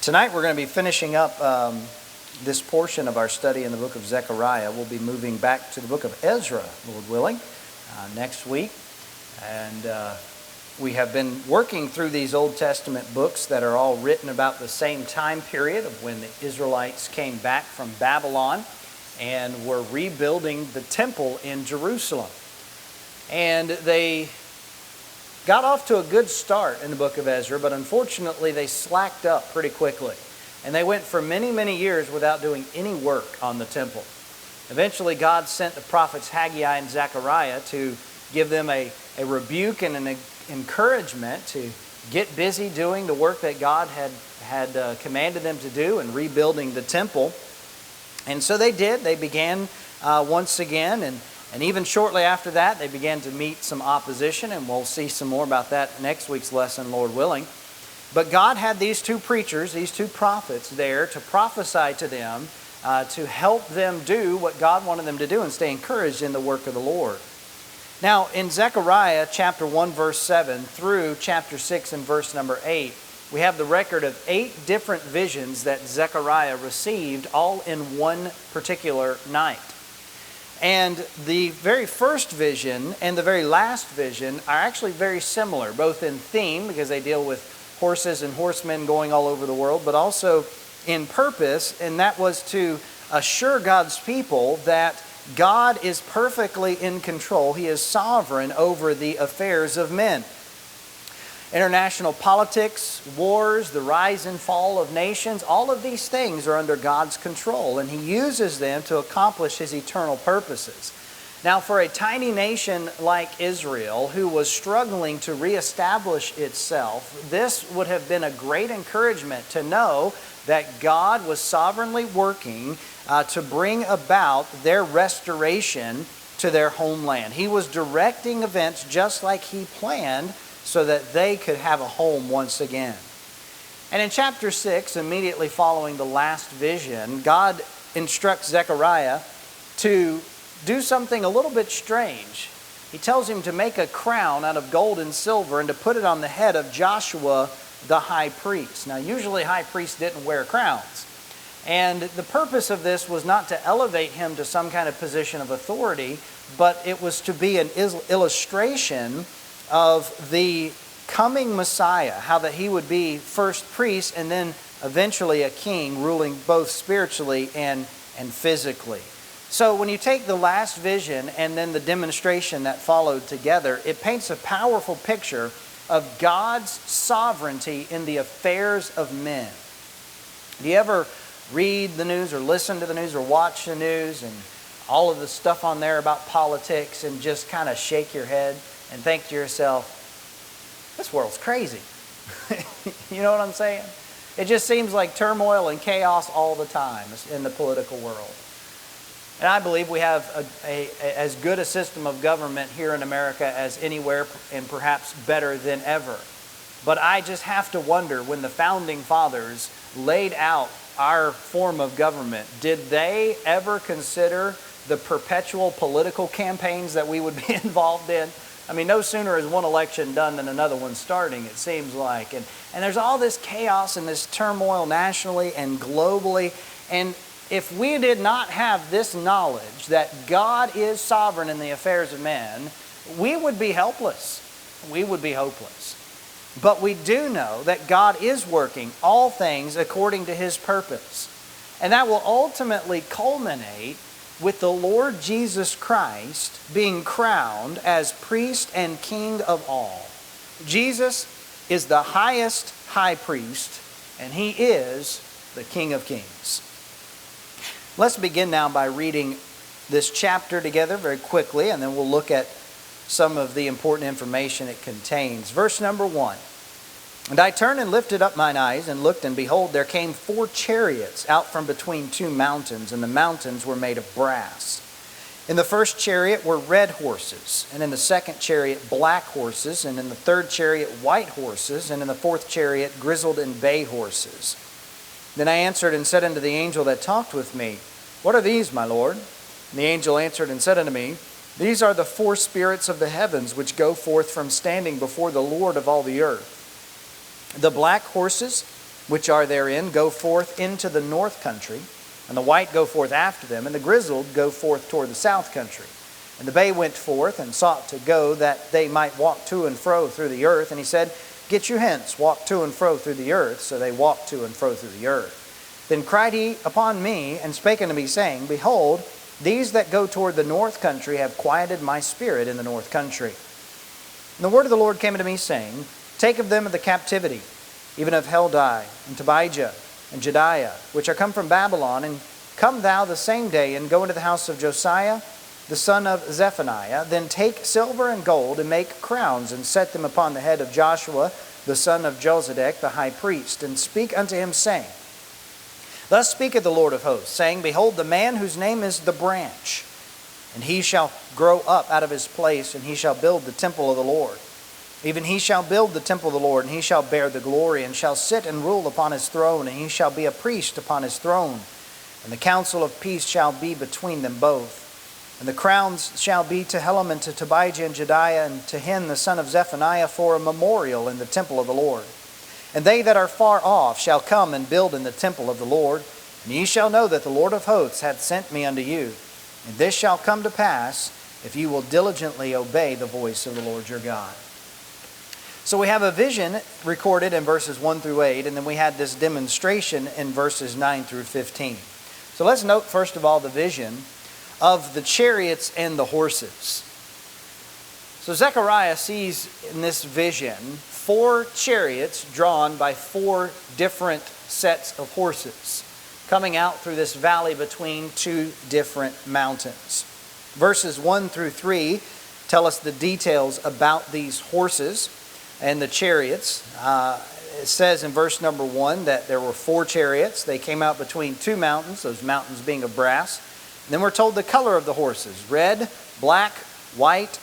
Tonight we're going to be finishing up this portion of our study in the book of Zechariah. We'll be moving back to the book of Ezra, Lord willing, next week. And we have been working through these Old Testament books that are all written about the same time period of when the Israelites came back from Babylon and were rebuilding the temple in Jerusalem. And they got off to a good start in the book of Ezra, but unfortunately they slacked up pretty quickly. And they went for many, many years without doing any work on the temple. Eventually God sent the prophets Haggai and Zechariah to give them a rebuke and an encouragement to get busy doing the work that God had commanded them to do and rebuilding the temple. And so they did. They began once again, and even shortly after that, they began to meet some opposition, and we'll see some more about that next week's lesson, Lord willing. But God had these two preachers, these two prophets there to prophesy to them, to help them do what God wanted them to do and stay encouraged in the work of the Lord. Now, in Zechariah chapter 1, verse 7 through chapter 6 and verse number 8, we have the record of 8 different visions that Zechariah received all in one particular night. And the very first vision and the very last vision are actually very similar, both in theme, because they deal with horses and horsemen going all over the world, but also in purpose, and that was to assure God's people that God is perfectly in control. He is sovereign over the affairs of men. International politics, wars, the rise and fall of nations, all of these things are under God's control, and He uses them to accomplish His eternal purposes. Now, for a tiny nation like Israel, who was struggling to reestablish itself, this would have been a great encouragement to know that God was sovereignly working to bring about their restoration to their homeland. He was directing events just like He planned, so that they could have a home once again. And in chapter 6, immediately following the last vision, God instructs Zechariah to do something a little bit strange. He tells him to make a crown out of gold and silver and to put it on the head of Joshua the high priest. Now, usually high priests didn't wear crowns. And the purpose of this was not to elevate him to some kind of position of authority, but it was to be an illustration of the coming Messiah, how that He would be first priest and then eventually a king, ruling both spiritually and physically. So when you take the last vision and then the demonstration that followed together, it paints a powerful picture of God's sovereignty in the affairs of men. Do you ever read the news or listen to the news or watch the news and all of the stuff on there about politics and just kind of shake your head and think to yourself, this world's crazy? You know what I'm saying? It just seems like turmoil and chaos all the time in the political world. And I believe we have as good a system of government here in America as anywhere, and perhaps better than ever. But I just have to wonder, when the Founding Fathers laid out our form of government, did they ever consider the perpetual political campaigns that we would be involved in? I mean, no sooner is one election done than another one starting, it seems like. And there's all this chaos and this turmoil nationally and globally. And if we did not have this knowledge that God is sovereign in the affairs of men, we would be helpless. We would be hopeless. But we do know that God is working all things according to His purpose. And that will ultimately culminate with the Lord Jesus Christ being crowned as priest and king of all. Jesus is the highest high priest, and He is the King of Kings. Let's begin now by reading this chapter together very quickly, and then we'll look at some of the important information it contains. Verse number 1. And I turned and lifted up mine eyes and looked, and behold, there came 4 chariots out from between 2 mountains, and the mountains were made of brass. In the first chariot were red horses, and in the second chariot black horses, and in the third chariot white horses, and in the fourth chariot grizzled and bay horses. Then I answered and said unto the angel that talked with me, What are these, my Lord? And the angel answered and said unto me, These are the 4 spirits of the heavens, which go forth from standing before the Lord of all the earth. The black horses which are therein go forth into the north country, and the white go forth after them, and the grizzled go forth toward the south country. And the bay went forth and sought to go, that they might walk to and fro through the earth. And he said, Get you hence, walk to and fro through the earth. So they walked to and fro through the earth. Then cried he upon me, and spake unto me, saying, Behold, these that go toward the north country have quieted my spirit in the north country. And the word of the Lord came unto me, saying, Take of them of the captivity, even of Heldai, and Tobijah, and Jediah, which are come from Babylon, and come thou the same day, and go into the house of Josiah, the son of Zephaniah. Then take silver and gold, and make crowns, and set them upon the head of Joshua, the son of Josedech, the high priest, and speak unto him, saying, Thus speaketh the Lord of hosts, saying, Behold, the man whose name is the branch, and he shall grow up out of his place, and he shall build the temple of the Lord. Even he shall build the temple of the Lord, and he shall bear the glory, and shall sit and rule upon his throne, and he shall be a priest upon his throne. And the counsel of peace shall be between them both. And the crowns shall be to Helam, and to Tobijah, and Jediah, and to Hen the son of Zephaniah, for a memorial in the temple of the Lord. And they that are far off shall come and build in the temple of the Lord. And ye shall know that the Lord of hosts hath sent me unto you. And this shall come to pass, if you will diligently obey the voice of the Lord your God. So we have a vision recorded in verses 1 through 8, and then we had this demonstration in verses 9 through 15. So let's note first of all the vision of the chariots and the horses. So Zechariah sees in this vision 4 chariots drawn by 4 different sets of horses coming out through this valley between 2 different mountains. Verses 1 through 3 tell us the details about these horses and the chariots. It says in verse number 1 that there were 4 chariots. They came out between 2 mountains, those mountains being of brass. And then we're told the color of the horses: red, black, white,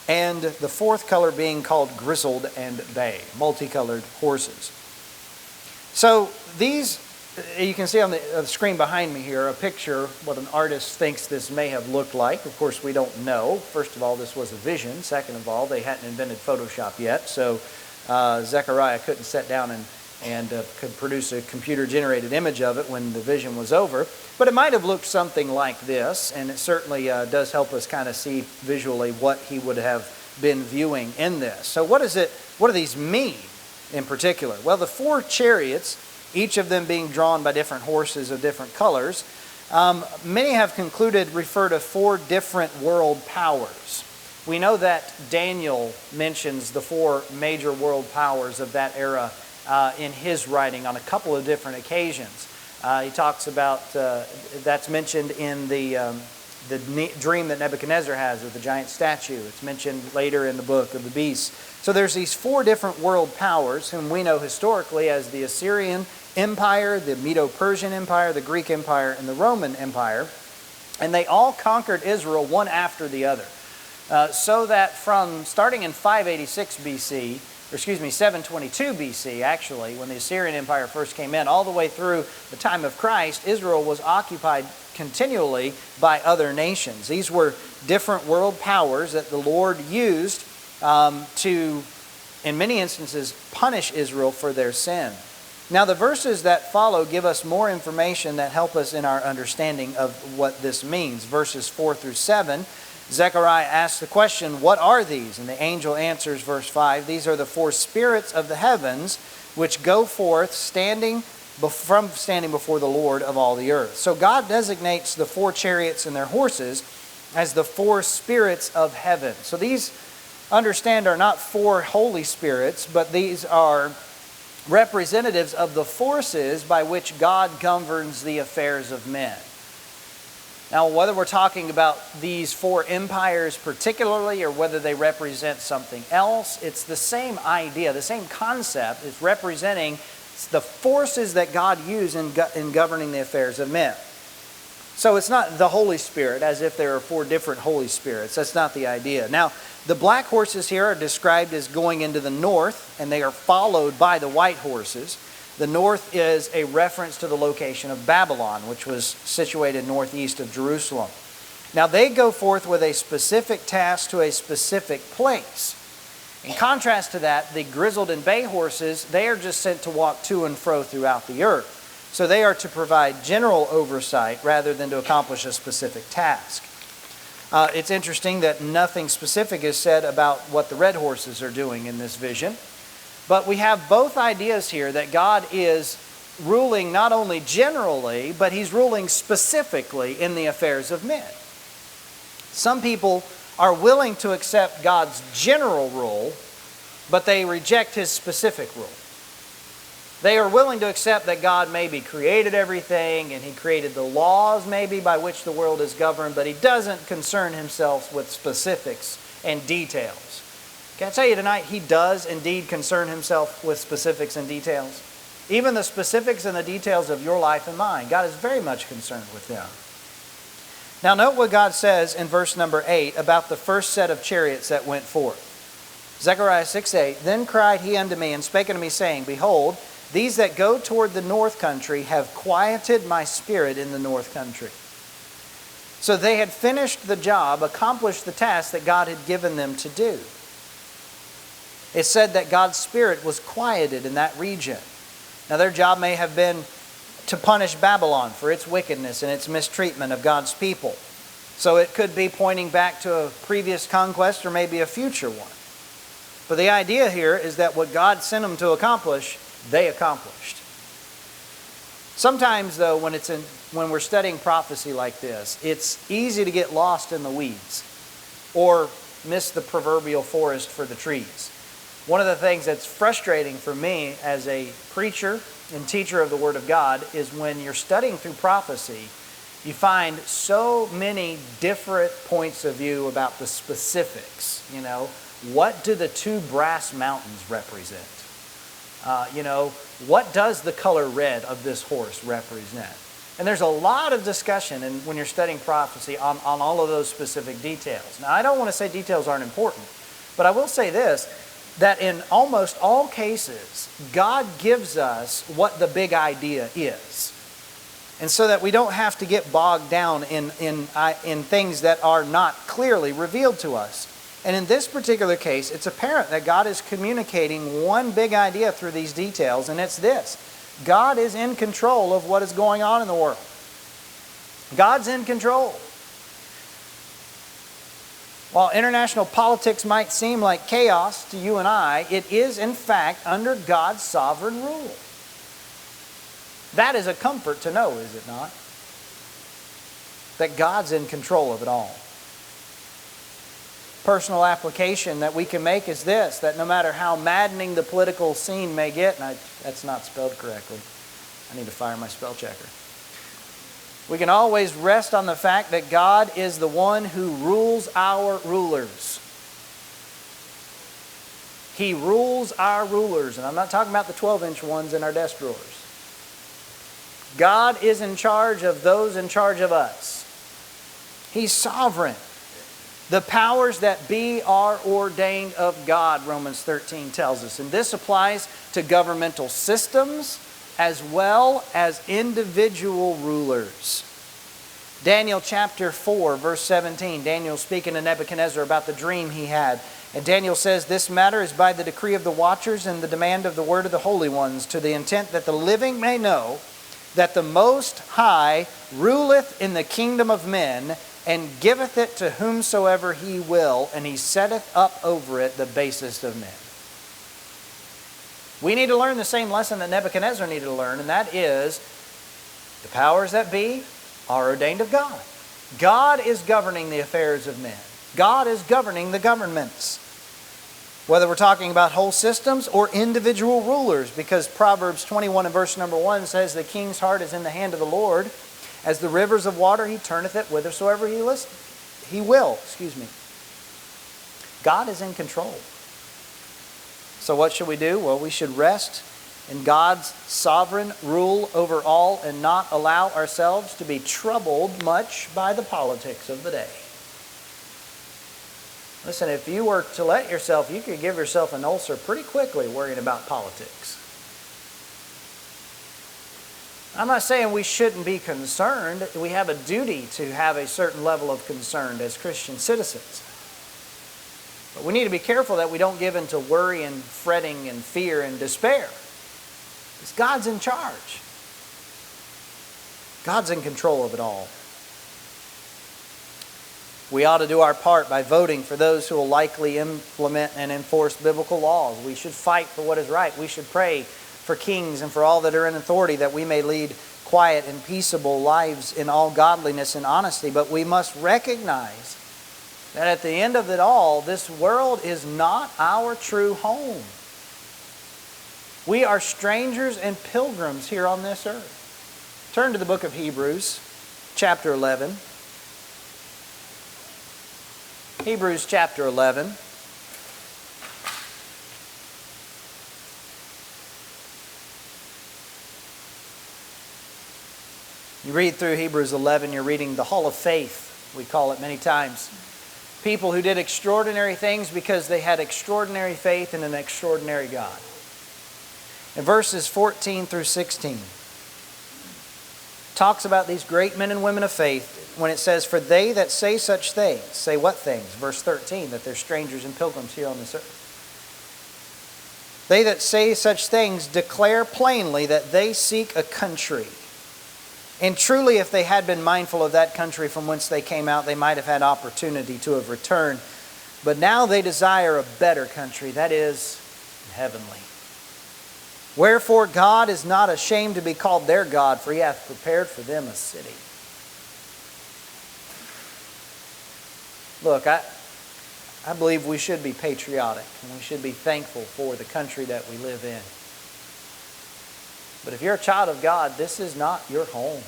and the 4th color being called grizzled and bay, multicolored horses. So these, you can see on the screen behind me here a picture what an artist thinks this may have looked like. Of course, we don't know. First of all, this was a vision. Second of all, they hadn't invented Photoshop yet, so Zechariah couldn't sit down and could produce a computer-generated image of it when the vision was over. But it might have looked something like this, and it certainly does help us kind of see visually what he would have been viewing in this. So what do these mean in particular? Well, the 4 chariots, each of them being drawn by different horses of different colors, many have concluded refer to 4 different world powers. We know that Daniel mentions the 4 major world powers of that era in his writing on a couple of different occasions. He talks about, that's mentioned in the dream that Nebuchadnezzar has of the giant statue. It's mentioned later in the book of the beast. So there's these 4 different world powers whom we know historically as the Assyrian Empire, the Medo-Persian Empire, the Greek Empire, and the Roman Empire. And they all conquered Israel one after the other. So that from starting in 586 BC, 722 BC actually, when the Assyrian Empire first came in, all the way through the time of Christ, Israel was occupied continually by other nations. These were different world powers that the Lord used to, in many instances, punish Israel for their sin. Now the verses that follow give us more information that help us in our understanding of what this means. Verses 4 through 7, Zechariah asks the question, what are these? And the angel answers, verse 5, these are the 4 spirits of the heavens which go forth standing before the Lord of all the earth. So God designates the 4 chariots and their horses as the 4 spirits of heaven. So these, understand, are not 4 holy spirits, but these are representatives of the forces by which God governs the affairs of men. Now, whether we're talking about these 4 empires particularly or whether they represent something else, it's the same idea, the same concept. It's representing the forces that God used in governing the affairs of men. So it's not the Holy Spirit as if there are 4 different Holy Spirits. That's not the idea. Now, the black horses here are described as going into the north, and they are followed by the white horses. The north is a reference to the location of Babylon, which was situated northeast of Jerusalem. Now they go forth with a specific task to a specific place. In contrast to that, the grizzled and bay horses, they are just sent to walk to and fro throughout the earth. So they are to provide general oversight rather than to accomplish a specific task. It's interesting that nothing specific is said about what the red horses are doing in this vision. But we have both ideas here that God is ruling not only generally, but He's ruling specifically in the affairs of men. Some people are willing to accept God's general rule, but they reject His specific rule. They are willing to accept that God maybe created everything and He created the laws maybe by which the world is governed, but He doesn't concern Himself with specifics and details. Can I tell you tonight, He does indeed concern Himself with specifics and details. Even the specifics and the details of your life and mine, God is very much concerned with them. Now note what God says in verse number 8 about the first set of chariots that went forth. Zechariah 6:8, Then cried He unto me and spake unto me, saying, Behold, these that go toward the north country have quieted my spirit in the north country. So they had finished the job, accomplished the task that God had given them to do. It said that God's Spirit was quieted in that region. Now their job may have been to punish Babylon for its wickedness and its mistreatment of God's people. So it could be pointing back to a previous conquest or maybe a future one. But the idea here is that what God sent them to accomplish, they accomplished. Sometimes though, when we're studying prophecy like this, it's easy to get lost in the weeds or miss the proverbial forest for the trees. One of the things that's frustrating for me as a preacher and teacher of the Word of God is when you're studying through prophecy, you find so many different points of view about the specifics. What do the two brass mountains represent? What does the color red of this horse represent? And there's a lot of discussion when you're studying prophecy on all of those specific details. Now, I don't want to say details aren't important, but I will say this, that in almost all cases, God gives us what the big idea is. And so that we don't have to get bogged down in things that are not clearly revealed to us. And in this particular case, it's apparent that God is communicating one big idea through these details, and it's this. God is in control of what is going on in the world. God's in control. While international politics might seem like chaos to you and I, it is in fact under God's sovereign rule. That is a comfort to know, is it not? That God's in control of it all. Personal application that we can make is this, that no matter how maddening the political scene may get, and that's not spelled correctly. I need to fire my spell checker. We can always rest on the fact that God is the one who rules our rulers. He rules our rulers, and I'm not talking about the 12-inch ones in our desk drawers. God is in charge of those in charge of us. He's sovereign. The powers that be are ordained of God, Romans 13 tells us. And this applies to governmental systems as well as individual rulers. Daniel chapter 4, verse 17. Daniel speaking to Nebuchadnezzar about the dream he had. And Daniel says, This matter is by the decree of the watchers and the demand of the word of the holy ones, to the intent that the living may know that the Most High ruleth in the kingdom of men, and giveth it to whomsoever He will, and He setteth up over it the basest of men. We need to learn the same lesson that Nebuchadnezzar needed to learn, and that is the powers that be are ordained of God. God is governing the affairs of men. God is governing the governments. Whether we're talking about whole systems or individual rulers, because Proverbs 21 and verse number 1 says, The king's heart is in the hand of the Lord. As the rivers of water, He turneth it whithersoever He will. God is in control. So what should we do? Well, we should rest in God's sovereign rule over all and not allow ourselves to be troubled much by the politics of the day. Listen, if you were to let yourself, you could give yourself an ulcer pretty quickly worrying about politics. I'm not saying we shouldn't be concerned. We have a duty to have a certain level of concern as Christian citizens. But we need to be careful that we don't give into worry and fretting and fear and despair. Because God's in charge. God's in control of it all. We ought to do our part by voting for those who will likely implement and enforce biblical laws. We should fight for what is right. We should pray for kings and for all that are in authority, that we may lead quiet and peaceable lives in all godliness and honesty. But we must recognize that at the end of it all, this world is not our true home. We are strangers and pilgrims here on this earth. Turn to the book of Hebrews, chapter 11. Hebrews chapter 11. You read through Hebrews 11, you're reading the Hall of Faith, we call it many times. People who did extraordinary things because they had extraordinary faith in an extraordinary God. In verses 14 through 16, talks about these great men and women of faith when it says, "For they that say such things," say what things? Verse 13, that they're strangers and pilgrims here on this earth. "They that say such things declare plainly that they seek a country. And truly, if they had been mindful of that country from whence they came out, they might have had opportunity to have returned. But now they desire a better country, that is, heavenly. Wherefore God is not ashamed to be called their God, for He hath prepared for them a city." Look, I believe we should be patriotic and we should be thankful for the country that we live in. But if you're a child of God, this is not your home.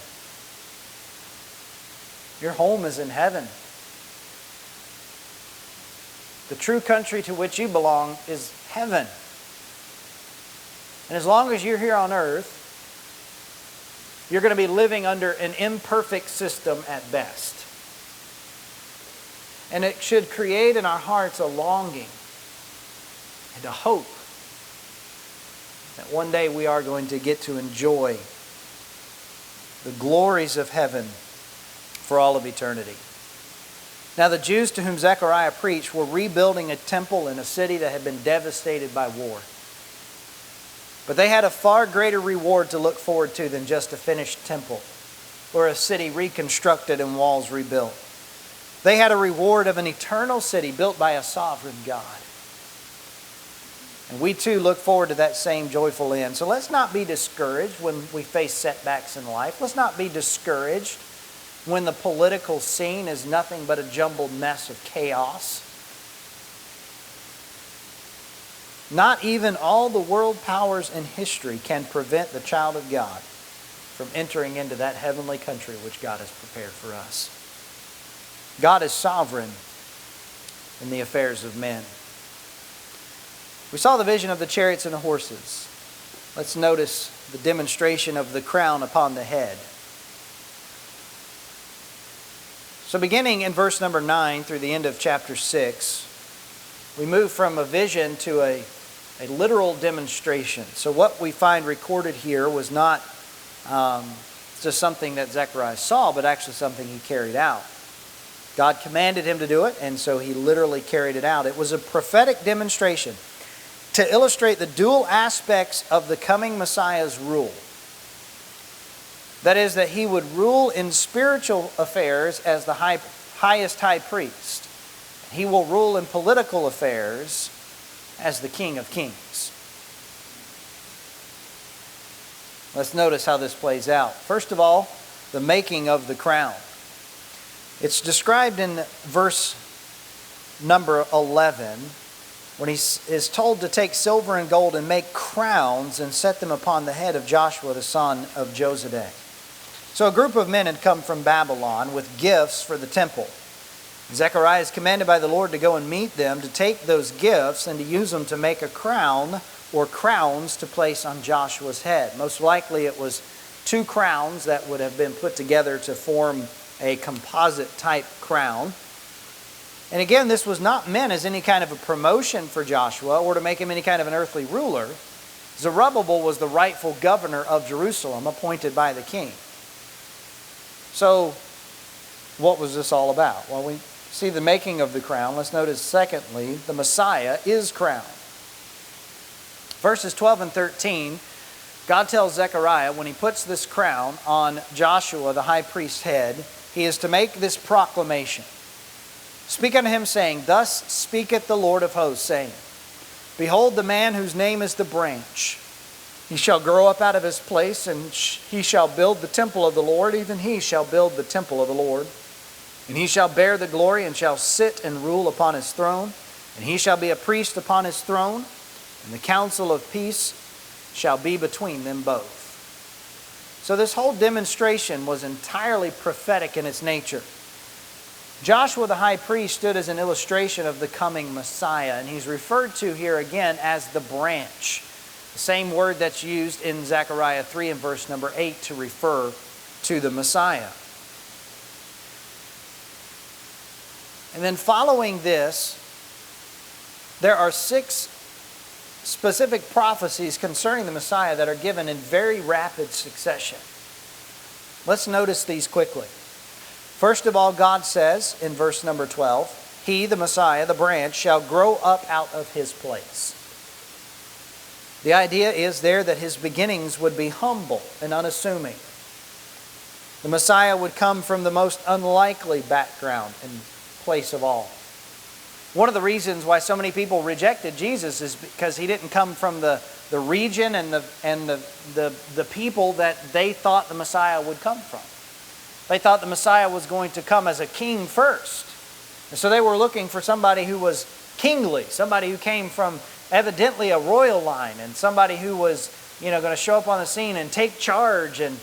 Your home is in heaven. The true country to which you belong is heaven. And as long as you're here on earth, you're going to be living under an imperfect system at best. And it should create in our hearts a longing and a hope that one day we are going to get to enjoy the glories of heaven for all of eternity. Now the Jews to whom Zechariah preached were rebuilding a temple in a city that had been devastated by war. But they had a far greater reward to look forward to than just a finished temple or a city reconstructed and walls rebuilt. They had a reward of an eternal city built by a sovereign God. And we too look forward to that same joyful end. So let's not be discouraged when we face setbacks in life. Let's not be discouraged when the political scene is nothing but a jumbled mess of chaos. Not even all the world powers in history can prevent the child of God from entering into that heavenly country which God has prepared for us. God is sovereign in the affairs of men. We saw the vision of the chariots and the horses. Let's notice the demonstration of the crown upon the head. So beginning in verse number 9 through the end of chapter 6, we move from a vision to a literal demonstration. So what we find recorded here was not just something that Zechariah saw, but actually something he carried out. God commanded him to do it, and so he literally carried it out. It was a prophetic demonstration to illustrate the dual aspects of the coming Messiah's rule. That is, that he would rule in spiritual affairs as the highest high priest. He will rule in political affairs as the King of Kings. Let's notice how this plays out. First of all, the making of the crown. It's described in verse number 11 when he is told to take silver and gold and make crowns and set them upon the head of Joshua the son of Josedek. So a group of men had come from Babylon with gifts for the temple. Zechariah is commanded by the Lord to go and meet them, to take those gifts and to use them to make a crown or crowns to place on Joshua's head. Most likely it was 2 crowns that would have been put together to form a composite type crown. And again, this was not meant as any kind of a promotion for Joshua or to make him any kind of an earthly ruler. Zerubbabel was the rightful governor of Jerusalem, appointed by the king. So, what was this all about? Well, we see the making of the crown, let's notice secondly, the Messiah is crowned. Verses 12 and 13, God tells Zechariah when he puts this crown on Joshua, the high priest's head, he is to make this proclamation. Speak unto him, saying, Thus speaketh the Lord of hosts, saying, Behold the man whose name is the branch. He shall grow up out of his place, and he shall build the temple of the Lord, even he shall build the temple of the Lord. And he shall bear the glory, and shall sit and rule upon his throne. And he shall be a priest upon his throne, and the counsel of peace shall be between them both. So this whole demonstration was entirely prophetic in its nature. Joshua the high priest stood as an illustration of the coming Messiah, and he's referred to here again as the branch. The same word that's used in Zechariah 3 and verse number 8 to refer to the Messiah. And then following this, there are 6 specific prophecies concerning the Messiah that are given in very rapid succession. Let's notice these quickly. First of all, God says in verse number 12, He, the Messiah, the branch, shall grow up out of his place. The idea is there that his beginnings would be humble and unassuming. The Messiah would come from the most unlikely background and place of all. One of the reasons why so many people rejected Jesus is because he didn't come from the region and the people that they thought the Messiah would come from. They thought the Messiah was going to come as a king first. And so they were looking for somebody who was kingly, somebody who came from evidently a royal line, and somebody who was, going to show up on the scene and take charge and,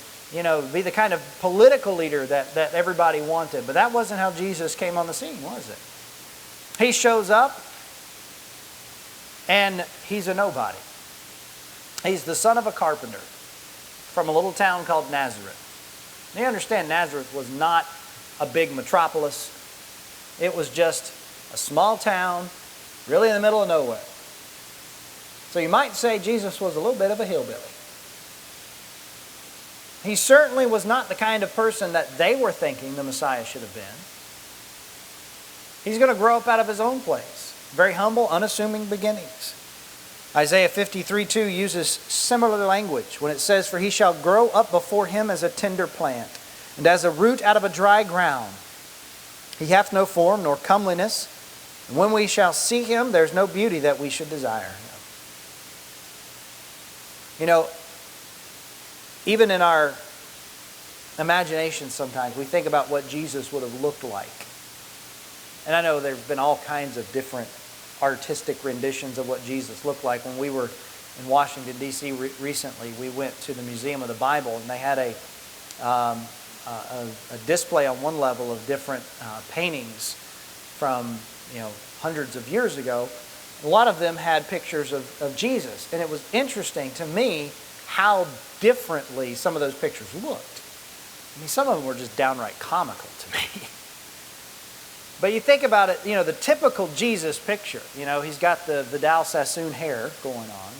be the kind of political leader that everybody wanted. But that wasn't how Jesus came on the scene, was it? He shows up and he's a nobody. He's the son of a carpenter from a little town called Nazareth. Now you understand, Nazareth was not a big metropolis. It was just a small town, really in the middle of nowhere. So you might say Jesus was a little bit of a hillbilly. He certainly was not the kind of person that they were thinking the Messiah should have been. He's going to grow up out of his own place. Very humble, unassuming beginnings. Isaiah 53:2 uses similar language when it says, For he shall grow up before him as a tender plant, and as a root out of a dry ground. He hath no form nor comeliness, and when we shall see him, there's no beauty that we should desire. Even in our imagination sometimes, we think about what Jesus would have looked like. And I know there have been all kinds of different artistic renditions of what Jesus looked like. When we were in Washington, D.C. recently, we went to the Museum of the Bible, and they had a display on one level of different paintings from hundreds of years ago. A lot of them had pictures of Jesus, and it was interesting to me how differently some of those pictures looked. I mean, some of them were just downright comical to me. But you think about it, the typical Jesus picture, he's got the Vidal Sassoon hair going on,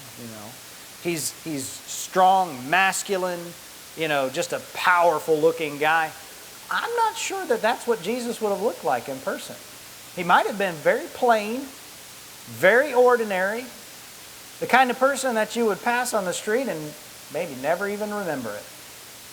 He's strong, masculine, just a powerful looking guy. I'm not sure that that's what Jesus would have looked like in person. He might have been very plain, very ordinary, the kind of person that you would pass on the street and maybe never even remember it.